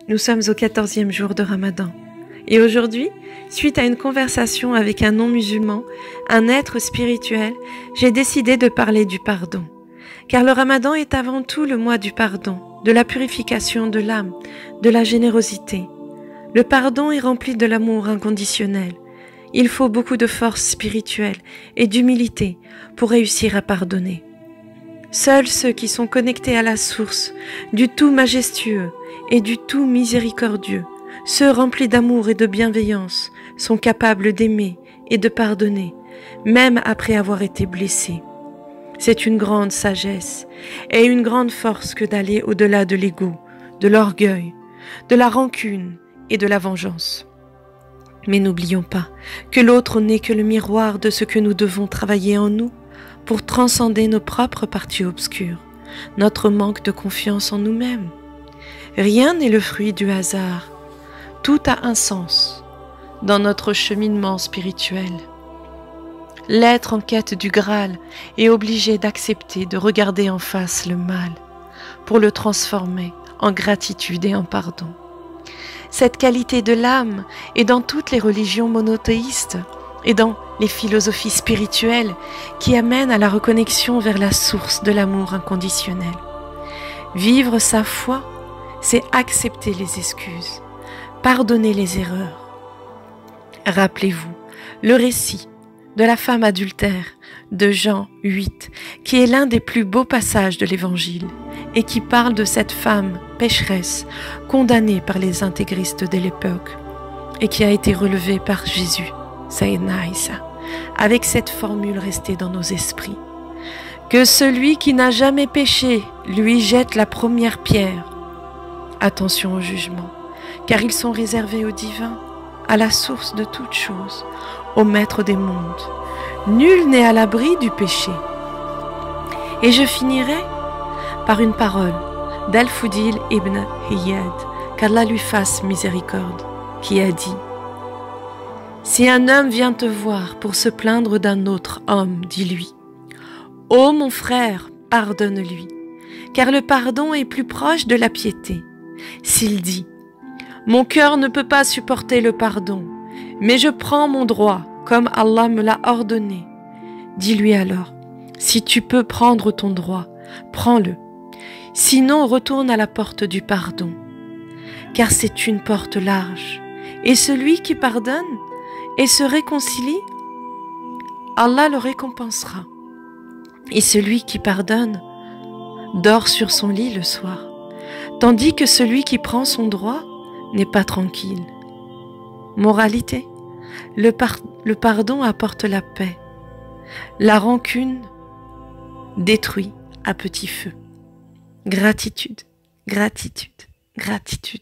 Nous sommes au 14e jour de Ramadan. Et aujourd'hui, suite à une conversation avec un non-musulman, un être spirituel, j'ai décidé de parler du pardon. Car le Ramadan est avant tout le mois du pardon, de la purification de l'âme, de la générosité. Le pardon est rempli de l'amour inconditionnel. Il faut beaucoup de force spirituelle et d'humilité pour réussir à pardonner. Seuls ceux qui sont connectés à la source du tout majestueux et du tout miséricordieux, ceux remplis d'amour et de bienveillance, sont capables d'aimer et de pardonner, même après avoir été blessés. C'est une grande sagesse et une grande force que d'aller au-delà de l'ego, de l'orgueil, de la rancune et de la vengeance. Mais n'oublions pas que l'autre n'est que le miroir de ce que nous devons travailler en nous pour transcender nos propres parties obscures, notre manque de confiance en nous-mêmes. Rien n'est le fruit du hasard. Tout a un sens dans notre cheminement spirituel. L'être en quête du Graal est obligé d'accepter de regarder en face le mal pour le transformer en gratitude et en pardon. Cette qualité de l'âme est dans toutes les religions monothéistes et dans les philosophies spirituelles qui amènent à la reconnexion vers la source de l'amour inconditionnel. Vivre sa foi, c'est accepter les excuses, pardonner les erreurs. Rappelez-vous le récit de la femme adultère de Jean 8, qui est l'un des plus beaux passages de l'Évangile et qui parle de cette femme pécheresse condamnée par les intégristes de l'époque et qui a été relevée par Jésus, Sayyidina Isa, avec cette formule restée dans nos esprits. Que celui qui n'a jamais péché lui jette la première pierre. Attention au jugement, car ils sont réservés au divin, à la source de toutes choses, au maître des mondes. Nul n'est à l'abri du péché. Et je finirai par une parole d'Al-Fudil ibn Iyad, qu'Allah lui fasse miséricorde, qui a dit: si un homme vient te voir pour se plaindre d'un autre homme, dis-lui: ô mon frère, pardonne-lui, car le pardon est plus proche de la piété. S'il dit: mon cœur ne peut pas supporter le pardon, mais je prends mon droit comme Allah me l'a ordonné, dis-lui alors: si tu peux prendre ton droit, prends-le. Sinon, retourne à la porte du pardon, car c'est une porte large. Et celui qui pardonne et se réconcilie, Allah le récompensera. Et celui qui pardonne dort sur son lit le soir, tandis que celui qui prend son droit n'est pas tranquille. Moralité, le pardon apporte la paix. La rancune détruit à petit feu. Gratitude, gratitude, gratitude.